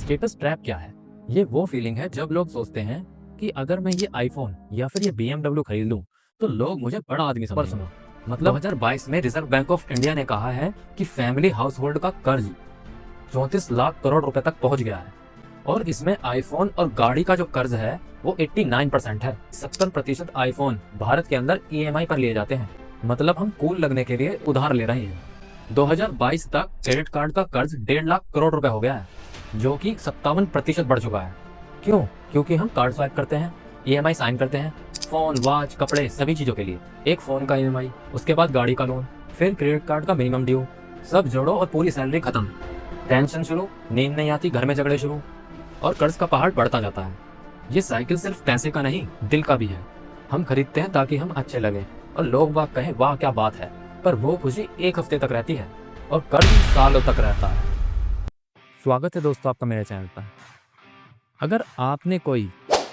Status trap क्या है? ये वो फीलिंग है जब लोग सोचते हैं कि अगर मैं ये आईफोन या फिर ये BMW खरीद लूं तो लोग मुझे बड़ा आदमी समझेंगे। सुनो, मतलब 2022 में रिजर्व बैंक ऑफ इंडिया ने कहा है कि फैमिली हाउस होल्ड का कर्ज 34 लाख करोड़ रुपए तक पहुंच गया है और इसमें आईफोन और गाड़ी का जो कर्ज है वो 89% है। 70% आईफोन भारत के अंदर EMI पर लिए जाते हैं, मतलब हम कूल लगने के लिए उधार ले रहे हैं। 2022 तक क्रेडिट कार्ड का कर्ज 1.5 लाख करोड़ रुपए हो गया है, जो कि 57% बढ़ चुका है। क्यों? क्योंकि हम कार्ड स्वाइप करते हैं, EMI साइन करते हैं, फोन, वॉच, कपड़े, सभी चीजों के लिए। एक फोन का EMI, उसके बाद गाड़ी का लोन, फिर क्रेडिट कार्ड का मिनिमम ड्यू, सब जोड़ो और पूरी सैलरी खत्म। टेंशन शुरू, नींद नहीं आती, घर में झगड़े शुरू और कर्ज का पहाड़ बढ़ता जाता है। ये साइकिल सिर्फ पैसे का नहीं, दिल का भी है। हम खरीदते हैं ताकि हम अच्छे लगे और लोग वाह कहें वाह क्या बात है, पर वो खुशी एक हफ्ते तक रहती है और कर्ज सालों तक रहता है। स्वागत है दोस्तों आपका मेरे चैनल पर। अगर आपने कोई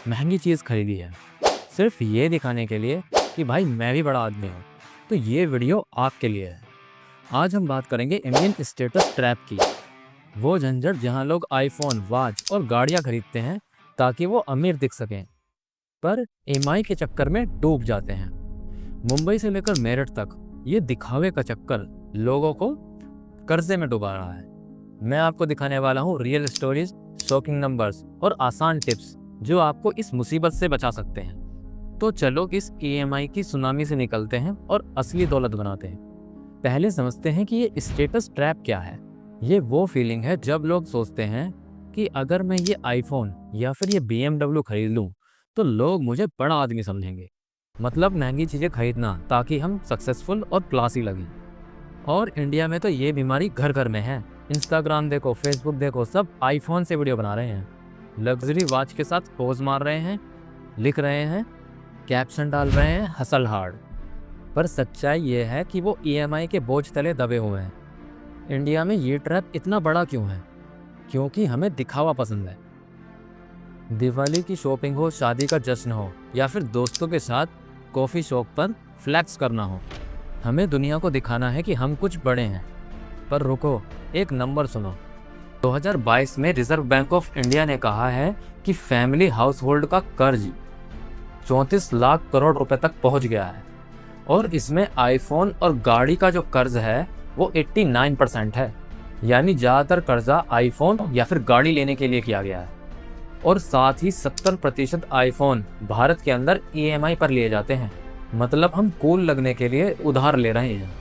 महंगी चीज़ खरीदी है सिर्फ ये दिखाने के लिए कि भाई मैं भी बड़ा आदमी हूँ, तो ये वीडियो आपके लिए है। आज हम बात करेंगे इंडियन स्टेटस ट्रैप की, वो झंझट जहाँ लोग आईफोन, वॉच और गाड़ियाँ खरीदते हैं ताकि वो अमीर दिख सकें, पर EMI के चक्कर में डूब जाते हैं। मुंबई से लेकर मेरठ तक ये दिखावे का चक्कर लोगों को कर्जे में डुबा रहा है। मैं आपको दिखाने वाला हूँ रियल स्टोरीज, शॉकिंग नंबर्स और आसान टिप्स जो आपको इस मुसीबत से बचा सकते हैं। तो चलो इस EMI की सुनामी से निकलते हैं और असली दौलत बनाते हैं। पहले समझते हैं कि ये स्टेटस ट्रैप क्या है। ये वो फीलिंग है जब लोग सोचते हैं कि अगर मैं ये आईफोन या फिर ये BMW खरीद लूं तो लोग मुझे बड़ा आदमी समझेंगे, मतलब महंगी चीज़ें खरीदना ताकि हम सक्सेसफुल और क्लासी लगें। और इंडिया में तो ये बीमारी घर घर में है। इंस्टाग्राम देखो, फेसबुक देखो, सब आईफोन से वीडियो बना रहे हैं, लग्जरी वॉच के साथ पोज मार रहे हैं, लिख रहे हैं, कैप्शन डाल रहे हैं हसल हार्ड। पर सच्चाई ये है कि वो EMI के बोझ तले दबे हुए हैं। इंडिया में ये ट्रैप इतना बड़ा क्यों है? क्योंकि हमें दिखावा पसंद है। दिवाली की शॉपिंग हो, शादी का जश्न हो या फिर दोस्तों के साथ कॉफ़ी शॉप पर फ्लैक्स करना हो, हमें दुनिया को दिखाना है कि हम कुछ बड़े हैं। पर रुको, एक नंबर सुनो। 2022 में रिजर्व बैंक ऑफ इंडिया ने कहा है कि फैमिली हाउस होल्ड का कर्ज 34 लाख करोड़ रुपए तक पहुंच गया है और इसमें आईफोन और गाड़ी का जो कर्ज है वो 89% है, यानी ज़्यादातर कर्जा आईफोन या फिर गाड़ी लेने के लिए किया गया है। और साथ ही 70% आईफोन भारत के अंदर EMI पर लिए जाते हैं, मतलब हम कूल लगने के लिए उधार ले रहे हैं।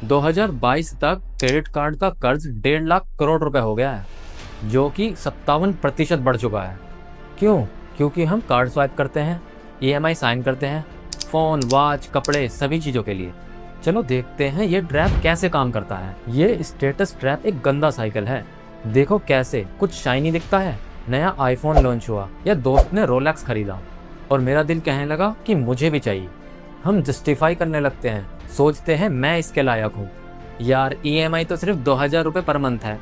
2022 तक क्रेडिट कार्ड का कर्ज 1.5 लाख करोड़ रुपए हो गया है, जो कि 57% बढ़ चुका है। क्यों? क्योंकि हम कार्ड स्वाइप करते हैं, EMI साइन करते हैं, फ़ोन, वॉच, कपड़े, सभी चीज़ों के लिए। चलो देखते हैं ये ट्रैप कैसे काम करता है। ये स्टेटस ट्रैप एक गंदा साइकिल है। देखो कैसे कुछ शाइनी दिखता है, नया आईफोन लॉन्च हुआ या दोस्त ने रोलेक्स खरीदा और मेरा दिल कहने लगा कि मुझे भी चाहिए। हम जस्टिफाई करने लगते हैं, सोचते हैं मैं इसके लायक हूँ। यार EMI तो सिर्फ 2000 रुपये पर मंथ है,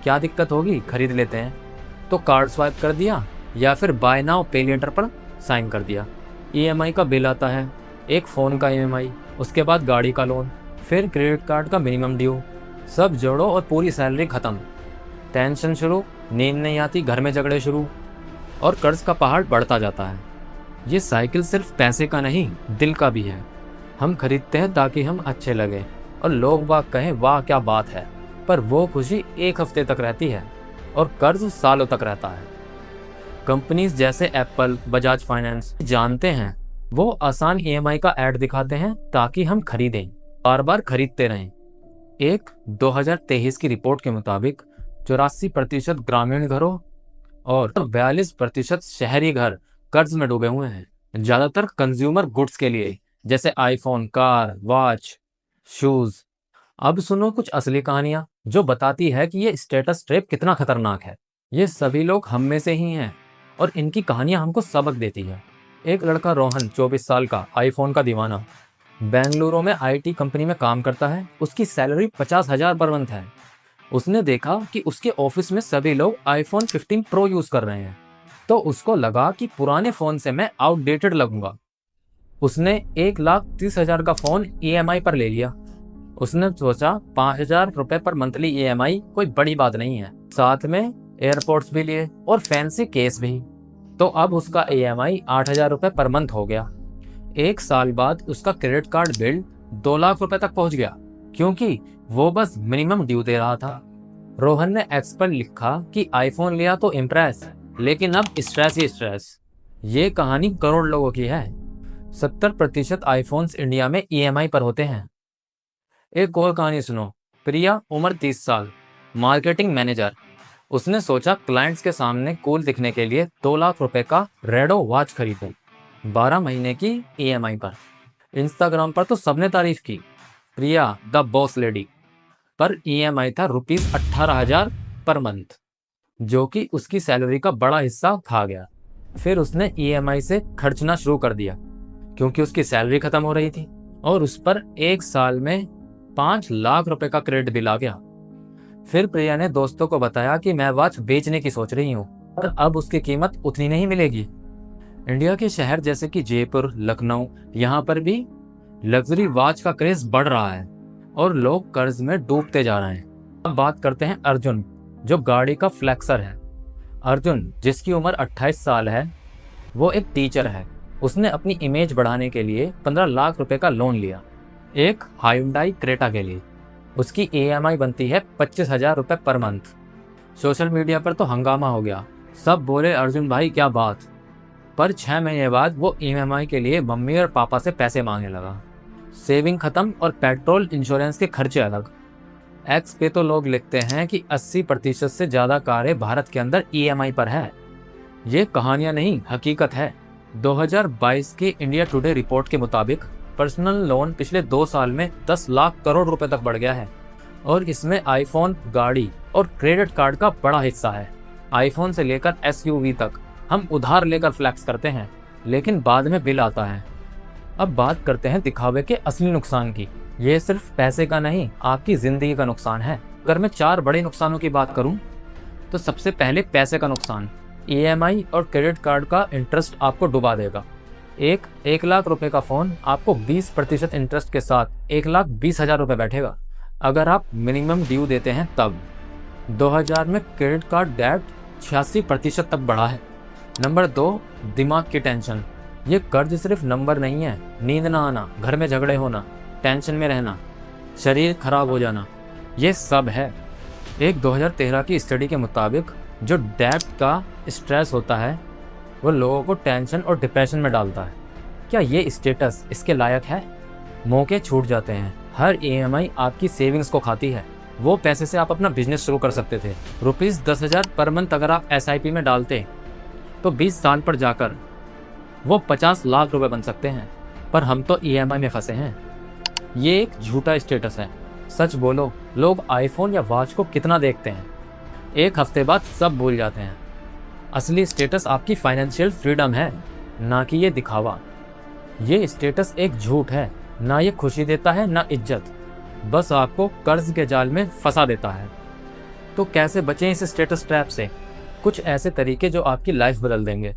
क्या दिक्कत होगी, खरीद लेते हैं। तो कार्ड स्वाइप कर दिया या फिर बाय नाउ पे लेटर पर साइन कर दिया। EMI का बिल आता है, एक फ़ोन का EMI, उसके बाद गाड़ी का लोन, फिर क्रेडिट कार्ड का मिनिमम ड्यू, सब जोड़ो और पूरी सैलरी ख़त्म। टेंशन शुरू, नींद नहीं आती, घर में झगड़े शुरू और कर्ज का पहाड़ बढ़ता जाता है। ये साइकिल सिर्फ पैसे का नहीं, दिल का भी है। हम खरीदते हैं ताकि हम अच्छे लगें और लोग वाह कहें वाह क्या बात है, पर वो खुशी एक हफ्ते तक रहती है और कर्ज सालों तक रहता है। कंपनीज जैसे एप्पल, बजाज फाइनेंस जानते हैं, वो आसान EMI का ऐड दिखाते हैं ताकि हम खरीदें, बार बार खरीदते रहें। एक 2023 की रिपोर्ट के मुताबिक 84% ग्रामीण घरों और 42% शहरी घर कर्ज में डूबे हुए हैं, ज़्यादातर कंज्यूमर गुड्स के लिए, जैसे आईफोन, कार, वॉच, शूज़। अब सुनो कुछ असली कहानियाँ जो बताती है कि ये स्टेटस ट्रैप कितना खतरनाक है। ये सभी लोग हम में से ही हैं और इनकी कहानियाँ हमको सबक देती है। एक लड़का रोहन, 24 साल का, आईफोन का दीवाना, बेंगलुरु में IT कंपनी में काम करता है। उसकी सैलरी 50,000 पर मंथ है। उसने देखा कि उसके ऑफिस में सभी लोग आईफोन 15 प्रो यूज़ कर रहे हैं, तो उसको लगा कि पुराने फ़ोन से मैं आउटडेटेड लगूंगा। उसने 1,30,000 का फ़ोन EMI पर ले लिया। उसने सोचा 5,000 रुपये पर मंथली EMI कोई बड़ी बात नहीं है, साथ में एयरपोर्ट्स भी लिए और फैंसी केस भी। तो अब उसका EMI 8,000 रुपये पर मंथ हो गया। 1 साल बाद उसका क्रेडिट कार्ड बिल 2 लाख रुपए तक पहुंच गया, क्योंकि वो बस मिनिमम ड्यू दे रहा था। रोहन ने एक्स पर लिखा कि आईफोन लिया तो इम्प्रेस, लेकिन अब स्ट्रेस ही स्ट्रेस। ये कहानी करोड़ लोगों की है। 70% आईफोन्स इंडिया में EMI पर होते हैं। एक और कहानी सुनो। प्रिया, उम्र 30 साल, मार्केटिंग मैनेजर। उसने सोचा क्लाइंट्स के सामने कूल दिखने के लिए 2 लाख रुपए का रेडो वॉच खरीदूं, 12 महीने की EMI पर। इंस्टाग्राम पर तो सबने तारीफ की, प्रिया द बॉस लेडी। पर EMI था ₹18,000 पर मंथ, जो कि उसकी सैलरी का बड़ा हिस्सा खा गया। फिर उसने EMI से खर्चना शुरू कर दिया, क्योंकि उसकी सैलरी खत्म हो रही थी और उस पर 1 साल में 5 लाख रुपए का क्रेडिट बिल आ गया। फिर प्रिया ने दोस्तों को बताया कि मैं वॉच बेचने की सोच रही हूँ, पर अब उसकी कीमत उतनी नहीं मिलेगी। इंडिया के शहर जैसे कि जयपुर, लखनऊ, यहाँ पर भी लग्जरी वॉच का क्रेज बढ़ रहा है और लोग कर्ज में डूबते जा रहे हैं। अब बात करते हैं अर्जुन, जो गाड़ी का फ्लेक्सर है। अर्जुन, जिसकी उम्र 28 साल है, वो एक टीचर है। उसने अपनी इमेज बढ़ाने के लिए 15 लाख रुपए का लोन लिया, एक हायुंडई क्रेटा के लिए। उसकी EMI बनती है 25,000 रुपये पर मंथ। सोशल मीडिया पर तो हंगामा हो गया, सब बोले अर्जुन भाई क्या बात। पर 6 महीने बाद वो EMI के लिए मम्मी और पापा से पैसे मांगने लगा। सेविंग खत्म और पेट्रोल इंश्योरेंस के खर्चे अलग। एक्स पे तो लोग लिखते हैं कि 80% से ज़्यादा कारें भारत के अंदर EMI पर है। ये कहानियाँ नहीं, हकीकत है। 2022 की इंडिया टुडे रिपोर्ट के मुताबिक पर्सनल लोन पिछले 2 साल में 10 लाख करोड़ रुपए तक बढ़ गया है, और इसमें आईफोन, गाड़ी और क्रेडिट कार्ड का बड़ा हिस्सा है। आईफोन से लेकर SUV तक हम उधार लेकर फ्लैक्स करते हैं, लेकिन बाद में बिल आता है। अब बात करते हैं दिखावे के असली नुकसान की। ये सिर्फ पैसे का नहीं, आपकी जिंदगी का नुकसान है। अगर मैं 4 बड़े नुकसानों की बात करूं, तो सबसे पहले पैसे का नुकसान। EMI और क्रेडिट कार्ड का इंटरेस्ट आपको डुबा देगा। 1 लाख रुपए का फ़ोन आपको 20% इंटरेस्ट के साथ 1,20,000 रुपये बैठेगा, अगर आप मिनिमम ड्यू देते हैं तब। 2000 में क्रेडिट कार्ड डेट 86% तक बढ़ा है। नंबर 2, दिमाग की टेंशन। ये कर्ज सिर्फ नंबर नहीं है, नींद ना आना, घर में झगड़े होना, टेंशन में रहना, शरीर खराब हो जाना, ये सब है। एक 2013 की स्टडी के मुताबिक जो डेब्ट का स्ट्रेस होता है, वो लोगों को टेंशन और डिप्रेशन में डालता है। क्या ये स्टेटस इसके लायक है? मौके छूट जाते हैं। हर EMI आपकी सेविंग्स को खाती है। वो पैसे से आप अपना बिजनेस शुरू कर सकते थे। ₹10,000 पर मंथ अगर आप SIP में डालते, तो 20 साल पर जाकर वो 50 लाख रुपए बन सकते हैं। पर हम तो EMI में फंसे हैं। ये एक झूठा स्टेटस है। सच बोलो, लोग आईफोन या वॉच को कितना देखते हैं, 1 हफ्ते बाद सब भूल जाते हैं। असली स्टेटस आपकी फाइनेंशियल फ्रीडम है, ना कि ये दिखावा। ये स्टेटस एक झूठ है, ना ये खुशी देता है ना इज्जत, बस आपको कर्ज के जाल में फंसा देता है। तो कैसे बचें इस स्टेटस ट्रैप से? कुछ ऐसे तरीके जो आपकी लाइफ बदल देंगे।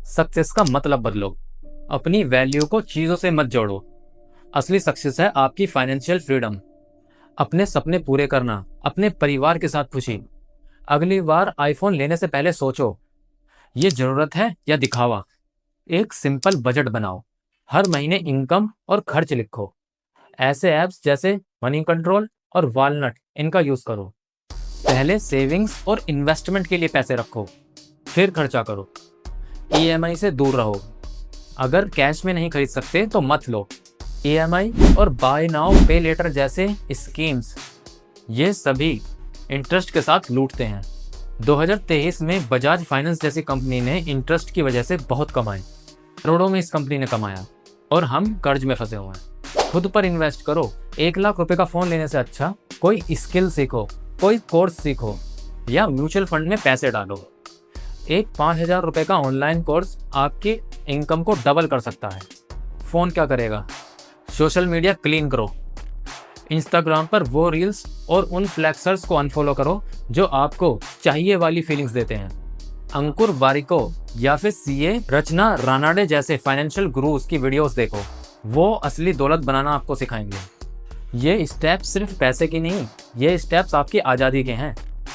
सक्सेस का मतलब बदलो, अपनी वैल्यू को चीज़ों से मत जोड़ो। असली सक्सेस है आपकी फाइनेंशियल फ्रीडम, अपने सपने पूरे करना, अपने परिवार के साथ खुशी। अगली बार आईफोन लेने से पहले सोचो, ये जरूरत है या दिखावा। एक सिंपल बजट बनाओ, हर महीने इनकम और खर्च लिखो। ऐसे ऐप्स जैसे मनी कंट्रोल और वॉलनट, इनका यूज करो। पहले सेविंग्स और इन्वेस्टमेंट के लिए पैसे रखो, फिर खर्चा करो। EMI से दूर रहो। अगर कैश में नहीं खरीद सकते तो मत लो। EMI और बाय नाउ पे लेटर जैसे स्कीम्स, ये सभी इंटरेस्ट के साथ लूटते हैं। 2023 में बजाज फाइनेंस जैसी कंपनी ने इंटरेस्ट की वजह से बहुत कमाए, करोड़ों में इस कंपनी ने कमाया, और हम कर्ज में फंसे हुए हैं। खुद पर इन्वेस्ट करो। 1 लाख रुपए का फ़ोन लेने से अच्छा कोई स्किल सीखो, कोई कोर्स सीखो, या म्यूचुअल फंड में पैसे डालो। एक 5,000 रुपए का ऑनलाइन कोर्स आपकी इनकम को डबल कर सकता है। फ़ोन क्या करेगा? सोशल मीडिया क्लीन करो। इंस्टाग्राम पर वो रील्स और उन फ्लैक्सर्स को अनफॉलो करो जो आपको चाहिए वाली फीलिंग्स देते हैं। अंकुर वारिको या फिर CA रचना रानाडे जैसे फाइनेंशियल गुरुज की वीडियोस देखो, वो असली दौलत बनाना आपको सिखाएंगे। ये स्टेप्स सिर्फ पैसे की नहीं, ये स्टेप्स आपकी आज़ादी के हैं।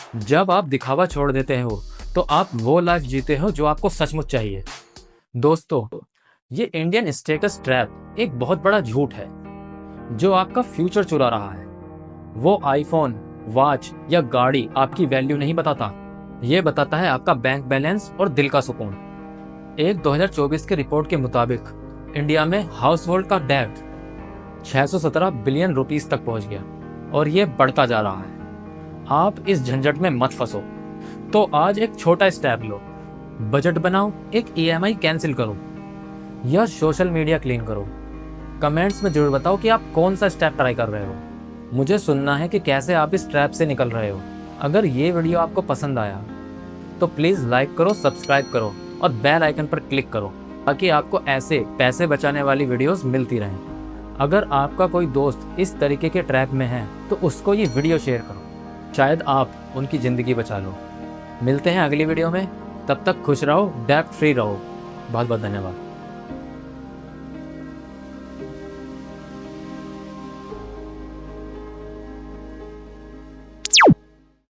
जब आप दिखावा छोड़ देते हो तो आप वो लाइफ जीते हो जो आपको सचमुच चाहिए। दोस्तों, ये इंडियन स्टेटस ट्रैप एक बहुत बड़ा झूठ है जो आपका फ्यूचर चुरा रहा है। वो आईफोन, वॉच या गाड़ी आपकी वैल्यू नहीं बताता, ये बताता है आपका बैंक बैलेंस और दिल का सुकून। एक 2024 के रिपोर्ट के मुताबिक इंडिया में हाउस होल्ड का डेट 617 बिलियन रुपीस तक पहुंच गया और ये बढ़ता जा रहा है। आप इस झंझट में मत फंसो, तो आज एक छोटा स्टेप लो। बजट बनाओ, एक ईएमआई कैंसिल करो या सोशल मीडिया क्लीन करो। कमेंट्स में जरूर बताओ कि आप कौन सा स्टेप ट्राई कर रहे हो। मुझे सुनना है कि कैसे आप इस ट्रैप से निकल रहे हो। अगर ये वीडियो आपको पसंद आया तो प्लीज़ लाइक करो, सब्सक्राइब करो और बेल आइकन पर क्लिक करो ताकि आपको ऐसे पैसे बचाने वाली वीडियोस मिलती रहें। अगर आपका कोई दोस्त इस तरीके के ट्रैप में है तो उसको ये वीडियो शेयर करो, शायद आप उनकी ज़िंदगी बचा लो। मिलते हैं अगली वीडियो में, तब तक खुश रहो, डेब्ट फ्री रहो। बहुत बहुत धन्यवाद।